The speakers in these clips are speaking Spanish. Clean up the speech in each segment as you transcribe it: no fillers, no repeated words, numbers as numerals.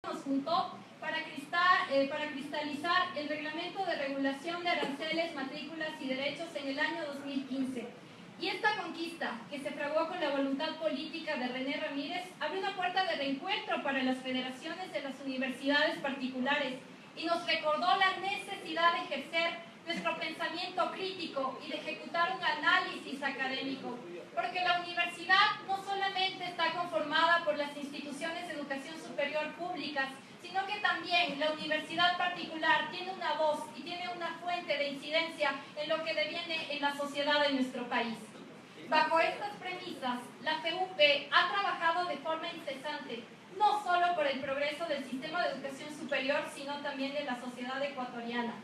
nos juntó para cristalizar el Reglamento de Regulación de Aranceles, Matrículas y Derechos en el año 2015. Y esta conquista, que se fraguó con la voluntad política de René Ramírez, abrió una puerta de reencuentro para las federaciones de las universidades particulares y nos recordó la necesidad de ejercer nuestro pensamiento crítico y de ejecutar un análisis académico, porque la universidad no solamente está conformada por las instituciones de educación superior públicas, sino que también la universidad particular tiene una voz y tiene una fuente de incidencia en lo que deviene en la sociedad de nuestro país. Bajo estas premisas, la FEUP ha trabajado de forma incesante, no solo por el progreso del sistema de educación superior, sino también de la sociedad ecuatoriana.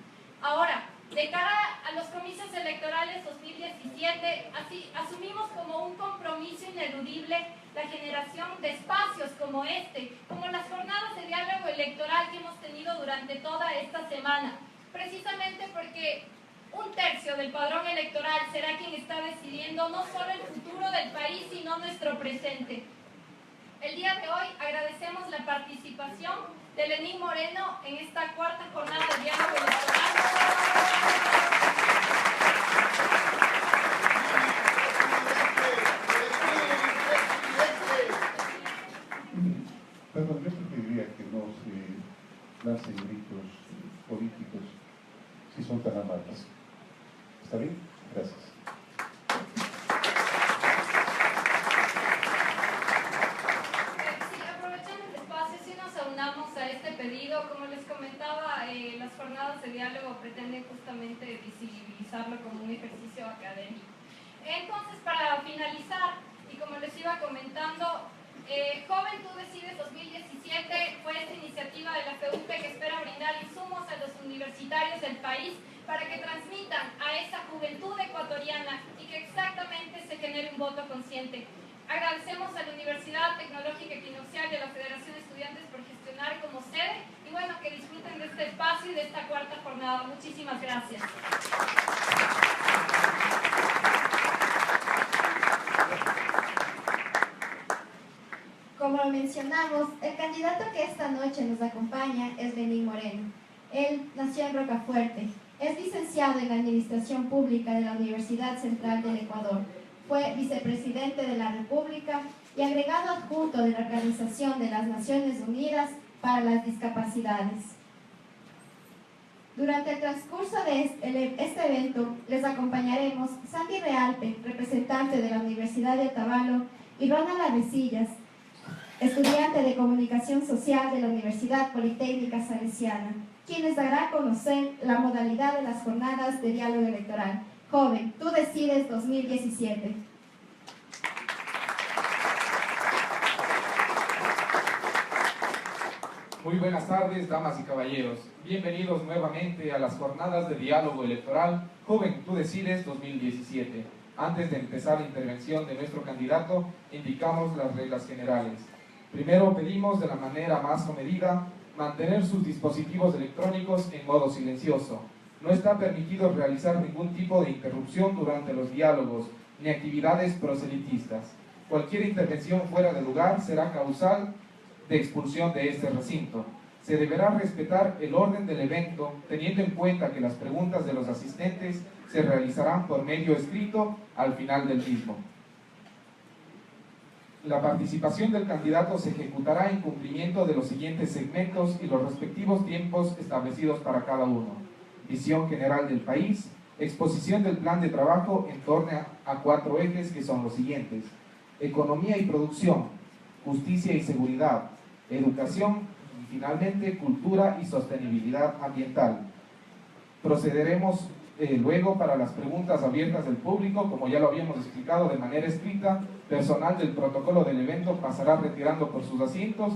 Ahora, de cara a los comicios electorales 2017, asumimos como un compromiso ineludible la generación de espacios como este, como las jornadas de diálogo electoral que hemos tenido durante toda esta semana, precisamente porque 1/3 del padrón electoral será quien está decidiendo no solo el futuro del país, sino nuestro presente. El día de hoy agradecemos la participación de Lenín Moreno en esta cuarta jornada de diálogo electoral. Perdón, yo preferiría que no se lancen gritos políticos si son tan amables. ¿Está bien? Gracias. Sí, aprovechando el espacio, si nos aunamos a este pedido, como les comentaba, las jornadas de diálogo pretenden justamente visibilizarlo como un ejercicio académico. Entonces, para finalizar, y como les iba comentando, Joven Tú Decides 2017 fue esta iniciativa de la FEUP que espera brindar insumos a los universitarios del país para que transmitan a esa juventud ecuatoriana y que exactamente se genere un voto consciente. Agradecemos a la Universidad Tecnológica Equinoccial y a la Federación de Estudiantes por gestionar como sede y bueno, que disfruten de este espacio y de esta cuarta jornada. Muchísimas gracias. Como lo mencionamos, el candidato que esta noche nos acompaña es Lenín Moreno. Él nació en Rocafuerte, es licenciado en Administración Pública de la Universidad Central del Ecuador, fue vicepresidente de la República y agregado adjunto de la Organización de las Naciones Unidas para las Discapacidades. Durante el transcurso de este evento les acompañaremos Sandy Realpe, representante de la Universidad de Otavalo, y Ronald Avesillas, estudiante de Comunicación Social de la Universidad Politécnica Salesiana, quienes dará a conocer la modalidad de las jornadas de diálogo electoral. Joven, Tú Decides 2017. Muy buenas tardes, damas y caballeros. Bienvenidos nuevamente a las jornadas de diálogo electoral Joven Tú Decides 2017. Antes de empezar la intervención de nuestro candidato, indicamos las reglas generales. Primero, pedimos de la manera más comedida mantener sus dispositivos electrónicos en modo silencioso. No está permitido realizar ningún tipo de interrupción durante los diálogos ni actividades proselitistas. Cualquier intervención fuera de lugar será causal de expulsión de este recinto. Se deberá respetar el orden del evento, teniendo en cuenta que las preguntas de los asistentes se realizarán por medio escrito al final del mismo. La participación del candidato se ejecutará en cumplimiento de los siguientes segmentos y los respectivos tiempos establecidos para cada uno. Visión general del país, exposición del plan de trabajo en torno a 4 ejes que son los siguientes: economía y producción, justicia y seguridad, educación y finalmente cultura y sostenibilidad ambiental. Procederemos luego para las preguntas abiertas del público, como ya lo habíamos explicado de manera escrita. Personal del protocolo del evento pasará retirando por sus asientos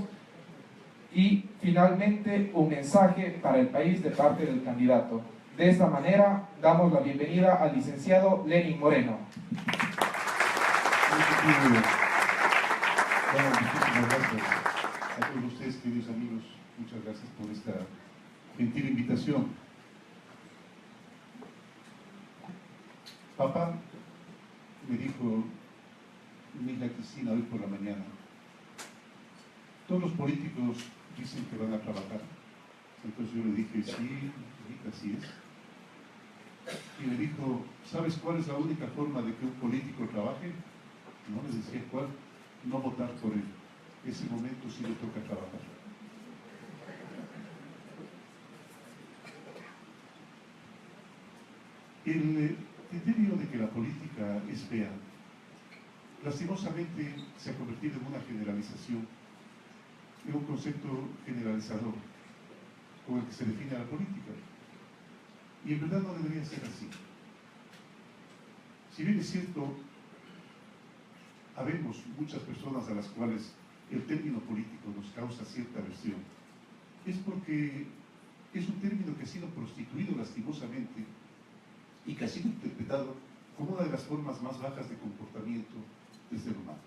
y finalmente un mensaje para el país de parte del candidato. De esta manera damos la bienvenida al licenciado Lenín Moreno. Bueno, muchísimas gracias a todos ustedes, queridos amigos. Muchas gracias por esta gentil invitación. Papá me dijo mi hija Cristina hoy por la mañana: todos los políticos dicen que van a trabajar. Entonces yo le dije, sí, hijita, así es. Y me dijo, ¿sabes cuál es la única forma de que un político trabaje? No, les decía, ¿cuál? No votar por él. Ese momento sí le toca trabajar. El criterio de que la política es fea, lastimosamente se ha convertido en una generalización, en un concepto generalizador con el que se define a la política. Y en verdad no debería ser así. Si bien es cierto, habemos muchas personas a las cuales el término político nos causa cierta aversión, es porque es un término que ha sido prostituido lastimosamente y que ha sido interpretado como una de las formas más bajas de comportamiento del ser humano.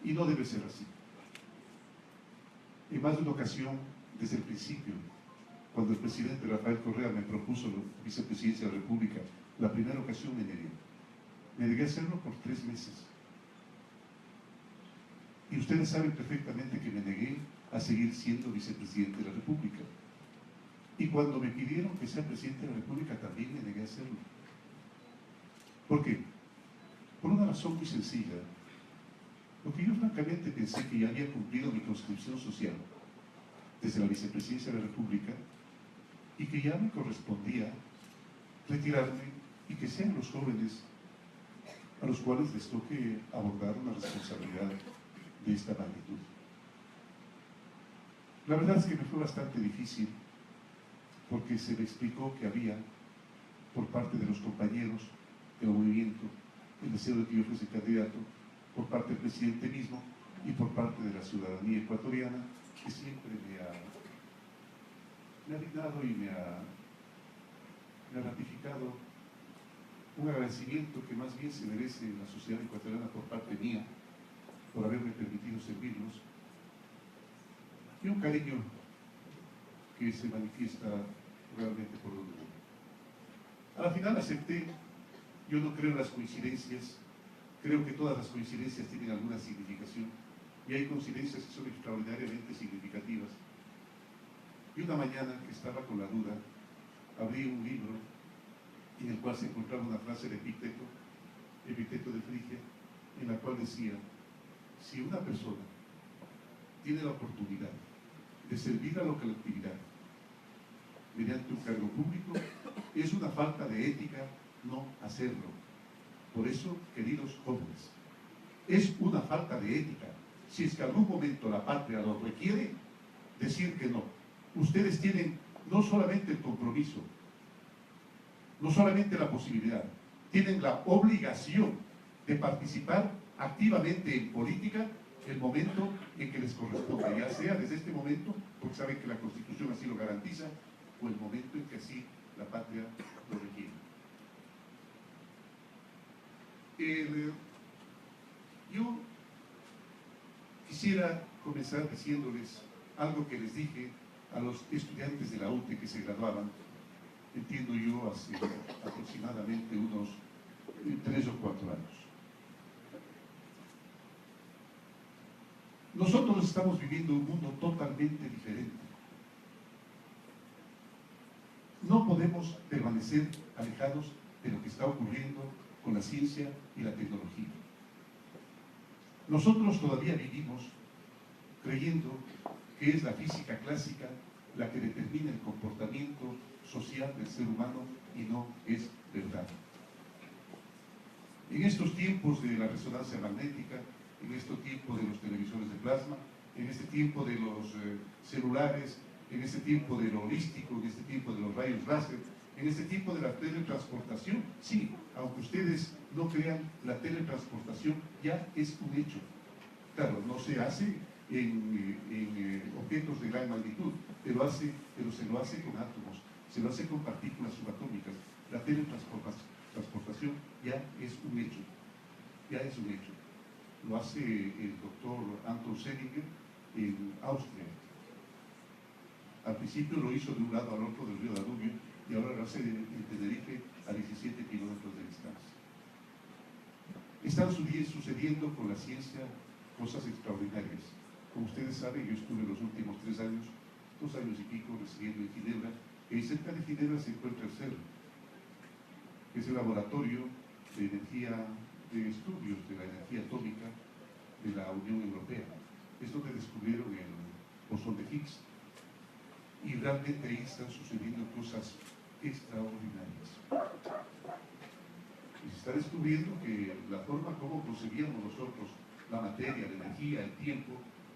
Y no debe ser así. En más de una ocasión, desde el principio, cuando el presidente Rafael Correa me propuso la vicepresidencia de la República, la primera ocasión me negué. Me negué a hacerlo por 3 meses. Y ustedes saben perfectamente que me negué a seguir siendo vicepresidente de la República. Y cuando me pidieron que sea presidente de la República, también me negué a hacerlo. ¿Por qué? Por una razón muy sencilla. Porque yo francamente pensé que ya había cumplido mi conscripción social desde la vicepresidencia de la República y que ya me correspondía retirarme y que sean los jóvenes a los cuales les toque abordar una responsabilidad de esta magnitud. La verdad es que me fue bastante difícil porque se me explicó que había por parte de los compañeros del movimiento el deseo de que yo fuese candidato, por parte del presidente mismo y por parte de la ciudadanía ecuatoriana, que siempre me ha brindado y me ha ratificado un agradecimiento que más bien se merece la sociedad ecuatoriana por parte mía, por haberme permitido servirlos, y un cariño que se manifiesta realmente por donde voy. A la final acepté. Yo no creo en las coincidencias, creo que todas las coincidencias tienen alguna significación, y hay coincidencias que son extraordinariamente significativas. Y una mañana que estaba con la duda, abrí un libro en el cual se encontraba una frase de Epicteto de Frigia, en la cual decía: si una persona tiene la oportunidad de servir a la colectividad mediante un cargo público, es una falta de ética no hacerlo. Por eso, queridos jóvenes, es una falta de ética, si es que algún momento la patria lo requiere, decir que no. Ustedes tienen no solamente el compromiso, no solamente la posibilidad, tienen la obligación de participar activamente en política el momento en que les corresponde, ya sea desde este momento, porque saben que la Constitución así lo garantiza, o el momento en que así la patria lo requiere. Yo quisiera comenzar diciéndoles algo que les dije a los estudiantes de la UTE que se graduaban, entiendo yo, hace aproximadamente unos 3 o 4 años. Nosotros estamos viviendo un mundo totalmente diferente. No podemos permanecer alejados de lo que está ocurriendo con la ciencia y la tecnología. Nosotros todavía vivimos creyendo que es la física clásica la que determina el comportamiento social del ser humano, y no es verdad. En estos tiempos de la resonancia magnética, en este tiempo de los televisores de plasma, en este tiempo de los celulares, en este tiempo de lo holístico, en este tiempo de los rayos láser, en este tiempo de la teletransportación, sí, aunque ustedes no crean, la teletransportación ya es un hecho. Claro, no se hace en objetos de gran magnitud, pero se lo hace con átomos, se lo hace con partículas subatómicas. La teletransportación ya es un hecho, ya es un hecho. Lo hace el doctor Anton Selinger en Austria. Al principio lo hizo de un lado al otro del río Danubio, y ahora lo hace en Tenerife a 17 kilómetros de distancia. Están sucediendo con la ciencia cosas extraordinarias. Como ustedes saben, yo estuve los últimos 3 años, 2 años y pico, residiendo en Ginebra, y cerca de Ginebra se encuentra el CERN, que es el laboratorio de energía, de estudios de la energía atómica de la Unión Europea. Es donde descubrieron el bosón de Higgs, y realmente ahí están sucediendo cosas extraordinarias. Y se está descubriendo que la forma como concebíamos nosotros la materia, la energía, el tiempo,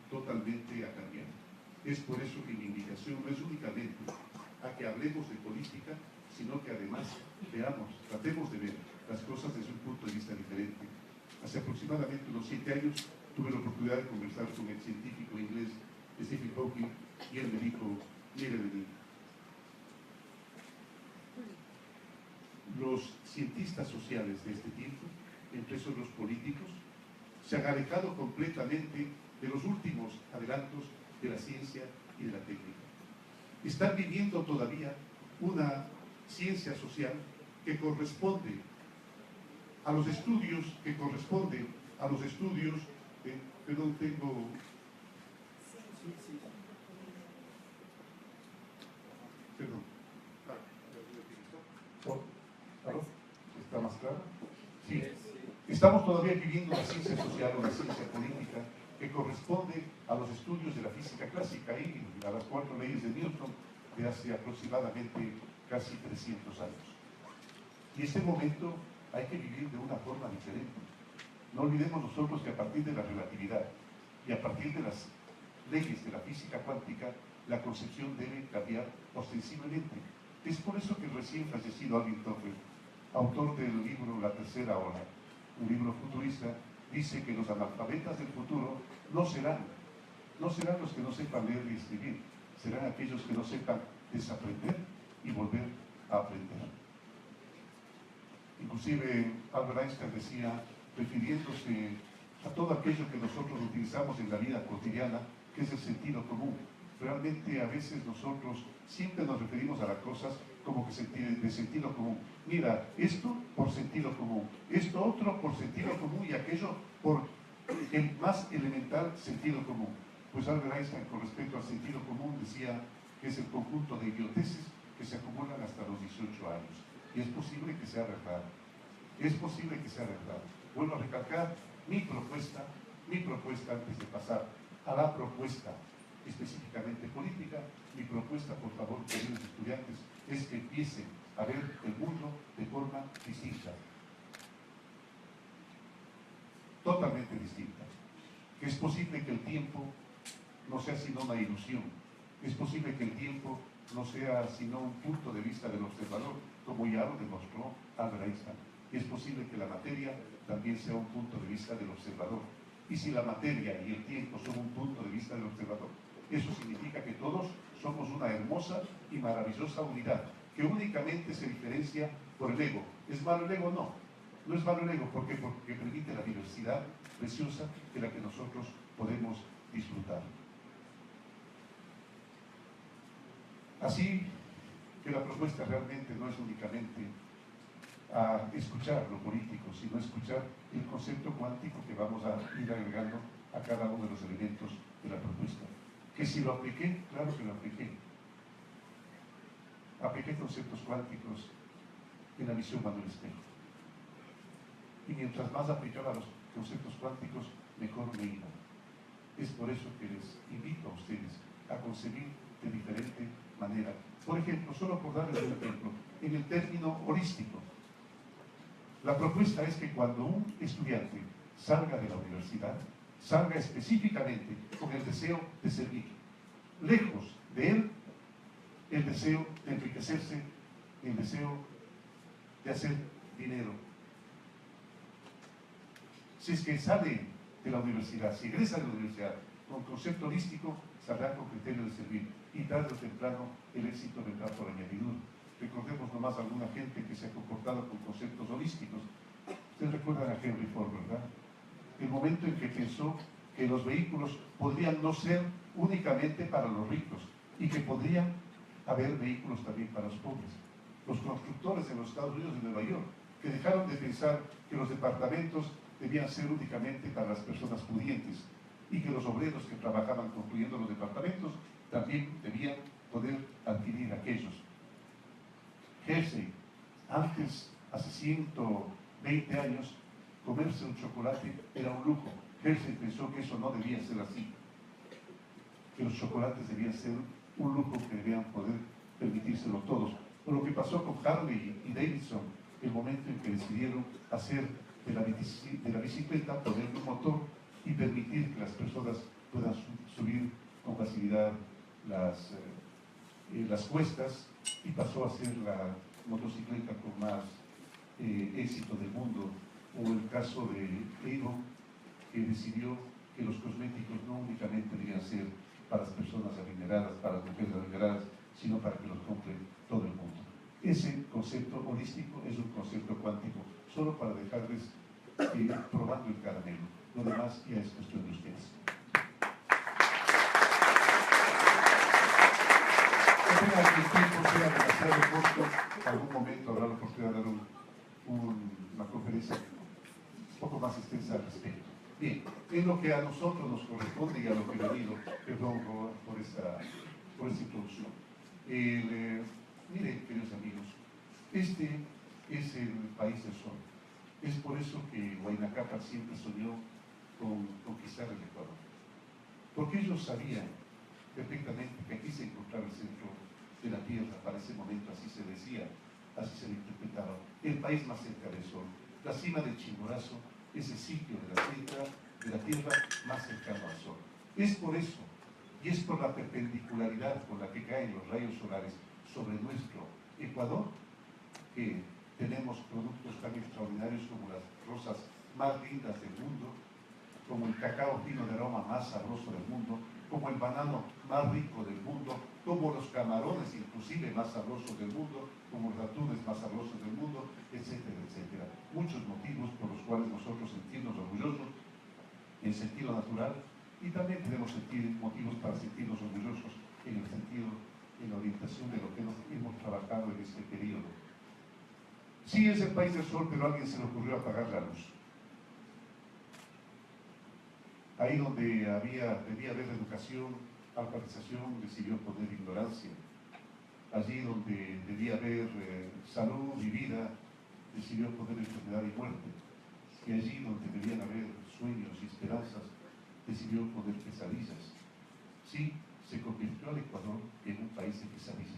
totalmente ha cambiado. Es por eso que mi invitación no es únicamente a que hablemos de política, sino que además tratemos de ver las cosas desde un punto de vista diferente. Hace aproximadamente unos 7 años tuve la oportunidad de conversar con el científico inglés Stephen Hawking, y él me dijo: mire, Lenín, los cientistas sociales de este tiempo, entre esos los políticos, se han alejado completamente de los últimos adelantos de la ciencia y de la técnica. Están viviendo todavía una ciencia social que corresponde a los estudios, perdón, tengo... Perdón. ¿Está más claro? Sí. Estamos todavía viviendo una ciencia social, una ciencia política que corresponde a los estudios de la física clásica y a las 4 leyes de Newton de hace aproximadamente casi 300 años. Y este momento hay que vivir de una forma diferente. No olvidemos nosotros que a partir de la relatividad y a partir de las leyes de la física cuántica, la concepción debe cambiar ostensiblemente. Es por eso que el recién fallecido Alvin Toffler, autor del libro La Tercera Ola, un libro futurista, dice que los analfabetas del futuro no serán los que no sepan leer y escribir, serán aquellos que no sepan desaprender y volver a aprender. Inclusive Albert Einstein decía, refiriéndose a todo aquello que nosotros utilizamos en la vida cotidiana, que es el sentido común. Realmente a veces nosotros siempre nos referimos a las cosas como que de sentido común. Mira, esto por sentido común, esto otro por sentido común y aquello por el más elemental sentido común. Pues Albert Einstein, con respecto al sentido común, decía que es el conjunto de idioteces que se acumulan hasta los 18 años. Y es posible que sea verdad. Es posible que sea verdad. Vuelvo a recalcar mi propuesta antes de pasar a la propuesta específicamente política. Mi propuesta, por favor, queridos estudiantes, es que empiecen a ver el mundo de forma distinta. Totalmente distinta. Que es posible que el tiempo no sea sino una ilusión. Es posible que el tiempo no sea sino un punto de vista del observador, como ya lo demostró Albert Einstein. Y es posible que la materia también sea un punto de vista del observador. Y si la materia y el tiempo son un punto de vista del observador, eso significa que todos somos una hermosa y maravillosa unidad, que únicamente se diferencia por el ego. ¿Es malo el ego? No. No es malo el ego. ¿Por qué? Porque permite la diversidad preciosa de la que nosotros podemos disfrutar. Así que la propuesta realmente no es únicamente a escuchar lo político, sino escuchar el concepto cuántico que vamos a ir agregando a cada uno de los elementos de la propuesta. Que si lo apliqué, claro que lo apliqué. Apliqué conceptos cuánticos en la misión Manuel Espejo. Y mientras más aplicaba los conceptos cuánticos, mejor me iba. Es por eso que les invito a ustedes a concebir de diferente manera. Por ejemplo, solo por darles un ejemplo, en el término holístico. La propuesta es que cuando un estudiante salga de la universidad, salga específicamente con el deseo de servir. Lejos de él, el deseo de enriquecerse, el deseo de hacer dinero. Si es que sale de la universidad, si egresa de la universidad con concepto holístico, saldrá con criterio de servir. Y tarde o temprano el éxito vendrá por añadidura. Recordemos nomás a alguna gente que se ha comportado con conceptos holísticos. Ustedes recuerdan a Henry Ford, ¿verdad? El momento en que pensó que los vehículos podrían no ser únicamente para los ricos y que podrían haber vehículos también para los pobres. Los constructores en los Estados Unidos de Nueva York, que dejaron de pensar que los departamentos debían ser únicamente para las personas pudientes y que los obreros que trabajaban construyendo los departamentos también debían poder adquirir aquellos. Hershey, antes, hace 120 años, comerse un chocolate era un lujo. Hershey pensó que eso no debía ser así, que los chocolates debían ser un lujo que debían poder permitírselo todos. Por lo que pasó con Harley y Davidson, el momento en que decidieron hacer de la bicicleta, ponerle un motor y permitir que las personas puedan subir con facilidad las cuestas, y pasó a ser la motocicleta con más éxito del mundo. O el caso de Avon, que decidió que los cosméticos no únicamente debían ser para las personas adineradas, para las mujeres adineradas, sino para que los compre todo el mundo. Ese concepto holístico es un concepto cuántico, solo para dejarles probando el caramelo. Lo demás ya es cuestión de ustedes. Espero que el tiempo sea demasiado corto. En algún momento habrá la oportunidad de dar una conferencia un poco más extensa al respecto. Bien, es lo que a nosotros nos corresponde y a lo que he venido. Perdón por esta introducción. Miren, queridos amigos, este es el país del sol. Es por eso que Huayna Cápac siempre soñó con conquistar el Ecuador. Porque ellos sabían perfectamente que aquí se encontraba el centro de la tierra. Para ese momento así se decía, así se lo interpretaba. El país más cerca del sol. La cima del Chimborazo es el sitio de la tierra más cercano al sol. Es por eso, y es por la perpendicularidad con la que caen los rayos solares sobre nuestro Ecuador, que tenemos productos tan extraordinarios como las rosas más lindas del mundo, como el cacao fino de aroma más sabroso del mundo, como el banano más rico del mundo, como los camarones inclusive más sabrosos del mundo, como los atunes más sabrosos del mundo, etcétera, etcétera. Muchos motivos por los cuales nosotros sentirnos orgullosos en sentido natural, y también tenemos motivos para sentirnos orgullosos en el sentido, en la orientación de lo que hemos trabajado en este periodo. Sí, es el país del sol, pero a alguien se le ocurrió apagar la luz. Ahí donde debía haber educación, alfabetización, decidió poner ignorancia. Allí donde debía haber salud y vida, decidió poner enfermedad y muerte. Y allí donde debían haber sueños y esperanzas, decidió poner pesadillas. Sí, se convirtió al Ecuador en un país de pesadillas.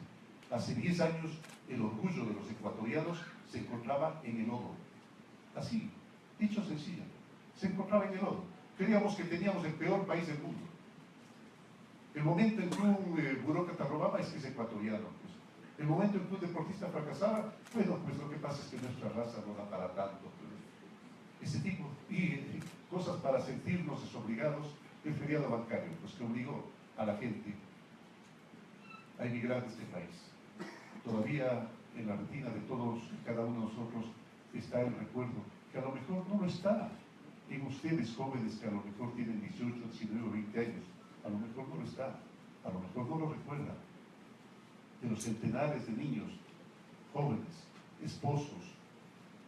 Hace 10 años, el orgullo de los ecuatorianos se encontraba en el lodo. Así, dicho sencillo, se encontraba en el lodo. Creíamos que teníamos el peor país del mundo. El momento en que un burócrata robaba es que es ecuatoriano. Pues. El momento en que un deportista fracasaba, bueno, pues lo que pasa es que nuestra raza no da para tanto. Pues. Ese tipo de cosas para sentirnos desobligados, el feriado bancario, pues que obligó a la gente a emigrar de este país. Todavía en la retina de todos, cada uno de nosotros, está el recuerdo, que a lo mejor no lo está en ustedes jóvenes que a lo mejor tienen 18, 19 o 20 años, a lo mejor no lo está, a lo mejor no lo recuerdan, de los centenares de niños, jóvenes, esposos,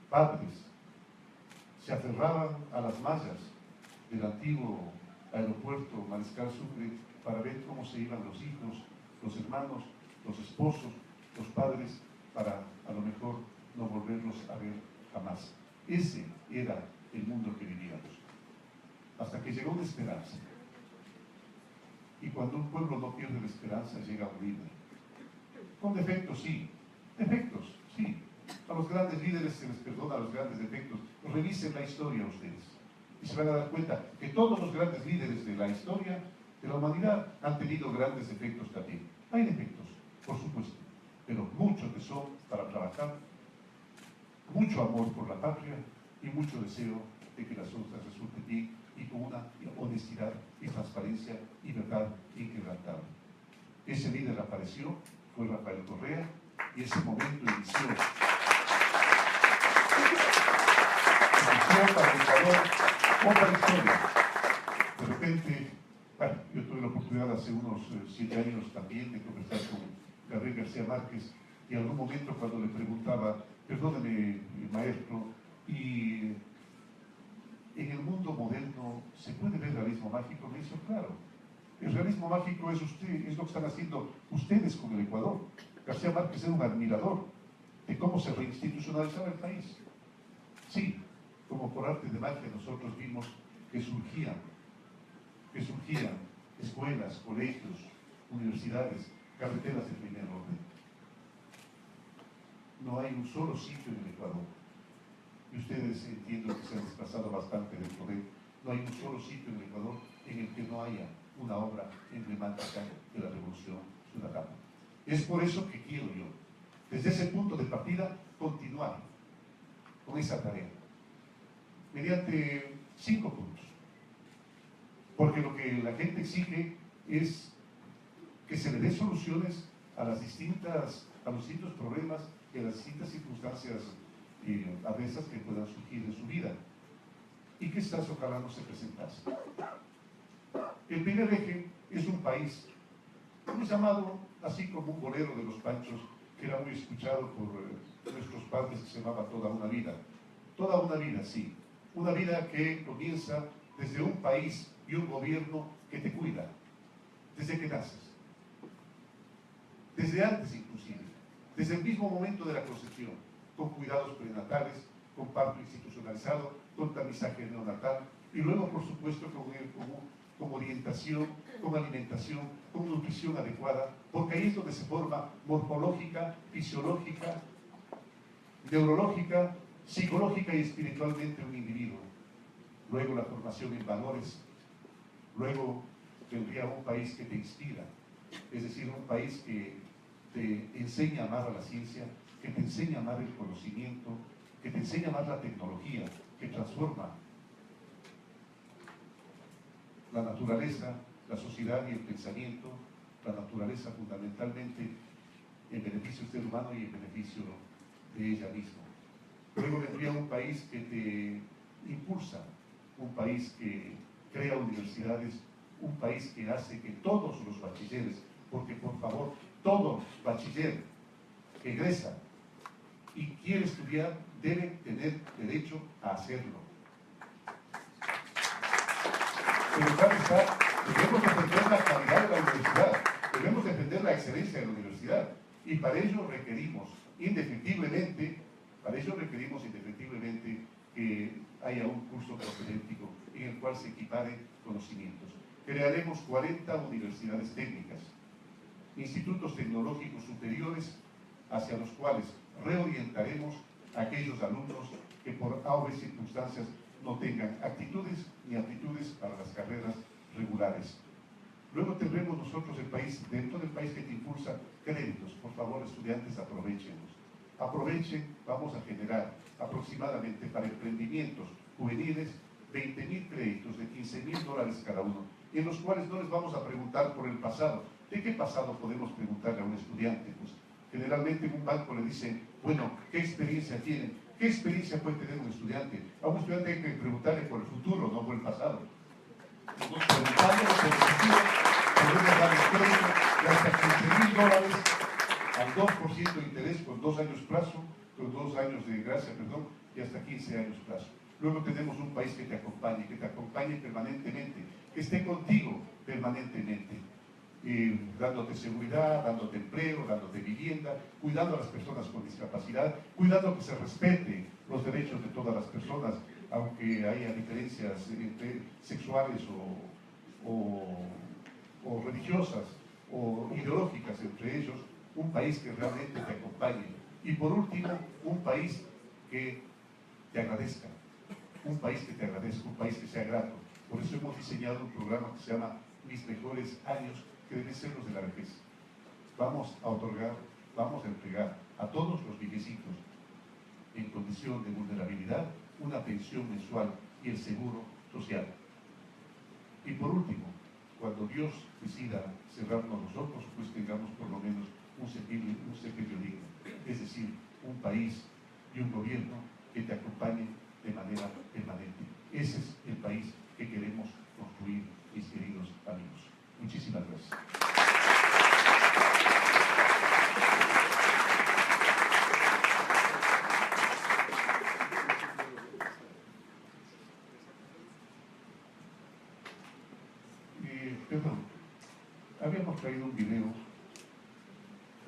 padres, se aferraban a las mallas del antiguo aeropuerto Mariscal Sucre para ver cómo se iban los hijos, los hermanos, los esposos, los padres, para a lo mejor no volverlos a ver jamás. Ese era el mundo que vivíamos. Hasta que llegó una esperanza. Y cuando un pueblo no pierde la esperanza, llega un líder. Con defectos, sí. Defectos, sí. A los grandes líderes se les perdona los grandes defectos. Revisen la historia ustedes. Y se van a dar cuenta que todos los grandes líderes de la historia de la humanidad han tenido grandes defectos también. Hay defectos, por supuesto, pero mucho tesón para trabajar, mucho amor por la patria y mucho deseo de que las cosas resulten bien y con una honestidad y transparencia y verdad inquebrantable. Ese líder apareció, fue Rafael Correa, y ese momento inició para el Ecuador otra historia. De repente, bueno, yo tuve la oportunidad hace unos 7 años también de conversar con Gabriel García Márquez, y en algún momento cuando le preguntaba, perdóneme maestro, ¿y en el mundo moderno se puede ver realismo mágico, me hizo claro. El realismo mágico es lo que están haciendo ustedes con el Ecuador. García Márquez era un admirador de cómo se reinstitucionalizaba el país. Sí, como por arte de magia nosotros vimos que surgían escuelas, colegios, universidades, carreteras de primer orden. No hay un solo sitio en el Ecuador, y ustedes entiendo que se han desplazado bastante del poder, no hay un solo sitio en el Ecuador en el que no haya una obra emblemática de la Revolución Ciudadana. Es por eso que quiero yo, desde ese punto de partida, continuar con esa tarea, mediante 5 puntos. Porque lo que la gente exige es que se le dé soluciones a los distintos problemas y a las distintas circunstancias adversas que puedan surgir en su vida. Y que estas ojalá no se presentasen. El primer eje es un país, hemos llamado así como un bolero de los Panchos, que era muy escuchado por nuestros padres, que se llamaba Toda una vida. Toda una vida, sí. Una vida que comienza desde un país y un gobierno que te cuida, desde que naces. Desde antes inclusive, desde el mismo momento de la concepción, con cuidados prenatales, con parto institucionalizado, con tamizaje neonatal y luego por supuesto con orientación, con alimentación, con nutrición adecuada, porque ahí es donde se forma morfológica, fisiológica, neurológica, psicológica y espiritualmente un individuo. Luego la formación en valores, luego tendría un país que te inspira, es decir, un país que te enseña a amar a la ciencia, que te enseña a amar el conocimiento, que te enseña a amar la tecnología, que transforma la naturaleza, la sociedad y el pensamiento, la naturaleza fundamentalmente en beneficio del ser humano y en beneficio de ella misma. Luego vendría un país que te impulsa, un país que crea universidades, un país que hace que todos los bachilleres, porque por favor, todo bachiller que egresa y quiere estudiar debe tener derecho a hacerlo. Pero claro está, debemos defender la calidad de la universidad, debemos defender la excelencia de la universidad, y para ello requerimos indefectiblemente que haya un curso propedéutico en el cual se equiparen conocimientos. Crearemos 40 universidades técnicas, institutos tecnológicos superiores, hacia los cuales reorientaremos a aquellos alumnos que por A circunstancias no tengan actitudes ni aptitudes para las carreras regulares. Luego tendremos nosotros el país, dentro del país que te impulsa, créditos. Por favor, estudiantes, aprovechenlos. Aprovechen, vamos a generar aproximadamente para emprendimientos juveniles 20.000 créditos de $15.000 cada uno, en los cuales no les vamos a preguntar por el pasado. ¿De qué pasado podemos preguntarle a un estudiante? Pues generalmente en un banco le dicen, bueno, ¿qué experiencia tienen? ¿Qué experiencia puede tener un estudiante? A un estudiante hay que preguntarle por el futuro, no por el pasado. Preguntándole por el futuro, podemos dar el crédito de hasta $15.000 al 2% de interés con 2 años plazo, con 2 años de gracia, perdón, y hasta 15 años plazo. Luego tenemos un país que te acompañe permanentemente, que esté contigo permanentemente, dándote seguridad, dándote empleo, dándote vivienda, cuidando a las personas con discapacidad, cuidando que se respete los derechos de todas las personas, aunque haya diferencias sexuales o religiosas o ideológicas entre ellos. Un país que realmente te acompañe. Y por último, un país que te agradezca. Un país que te agradezca, un país que sea grato. Por eso hemos diseñado un programa que se llama Mis Mejores Años, que deben ser los de la vejez. Vamos a entregar a todos los viejecitos en condición de vulnerabilidad una pensión mensual y el seguro social. Y por último, cuando Dios decida cerrarnos los ojos, pues tengamos por lo menos un sepelio digno, es decir, un país y un gobierno que te acompañen de manera permanente. Ese es el país que queremos construir, mis queridos amigos. Muchísimas gracias.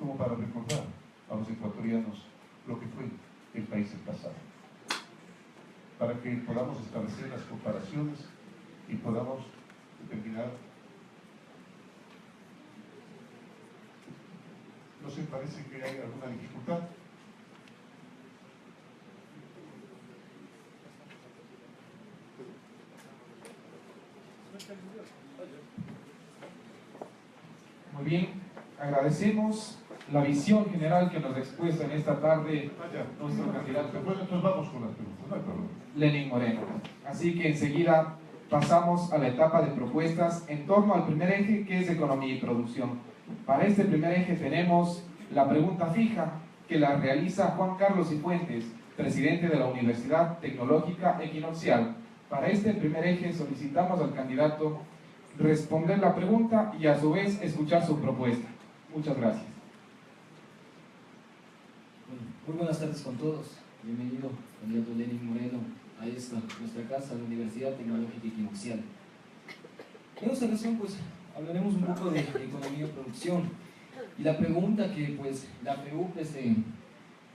como para recordar a los ecuatorianos lo que fue el país del pasado, para que podamos establecer las comparaciones y podamos determinar. ¿No se parece que hay alguna dificultad? Muy bien, agradecemos la visión general que nos ha expuesto en esta tarde nuestro candidato. Bueno, entonces vamos con las preguntas, no hay problema. Lenín Moreno. Así que enseguida pasamos a la etapa de propuestas en torno al primer eje, que es economía y producción. Para este primer eje tenemos la pregunta fija, que la realiza Juan Carlos Cifuentes, presidente de la Universidad Tecnológica Equinoccial. Para este primer eje solicitamos al candidato responder la pregunta y a su vez escuchar su propuesta. Muchas gracias. Bueno, muy buenas tardes con todos. Bienvenido, candidato Lenín Moreno, a esta, nuestra casa, la Universidad Tecnológica Equinoccial. En esta ocasión, pues, hablaremos un poco de economía y producción. Y la pregunta que, pues, la FEUP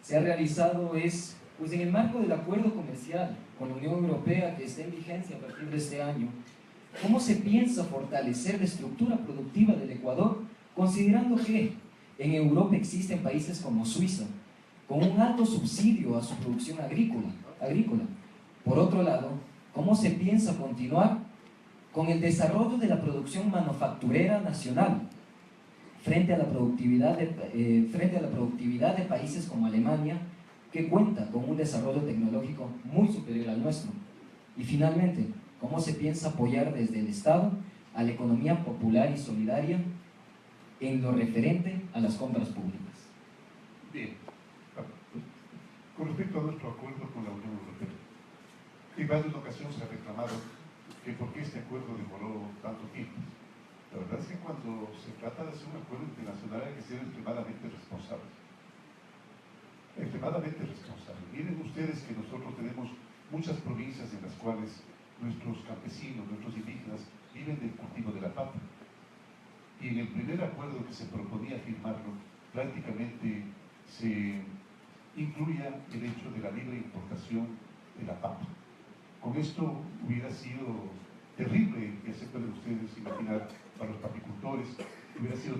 se ha realizado es, pues, en el marco del acuerdo comercial con la Unión Europea que está en vigencia a partir de este año, ¿cómo se piensa fortalecer la estructura productiva del Ecuador, considerando que en Europa existen países como Suiza, con un alto subsidio a su producción agrícola? Por otro lado, ¿cómo se piensa continuar con el desarrollo de la producción manufacturera nacional frente a la productividad de países como Alemania, que cuenta con un desarrollo tecnológico muy superior al nuestro? Y finalmente, ¿cómo se piensa apoyar desde el Estado a la economía popular y solidaria en lo referente a las compras públicas? Bien. Con respecto a nuestro acuerdo con la Unión Europea, en varias ocasiones se ha reclamado que por qué este acuerdo demoró tanto tiempo. La verdad es que cuando se trata de hacer un acuerdo internacional hay que ser extremadamente responsable. Extremadamente responsable. Miren ustedes que nosotros tenemos muchas provincias en las cuales nuestros campesinos, nuestros indígenas viven del cultivo de la papa. Y en el primer acuerdo que se proponía firmarlo, prácticamente se incluía el hecho de la libre importación de la papa. Con esto hubiera sido terrible, ya se pueden ustedes imaginar, para los papicultores, hubiera sido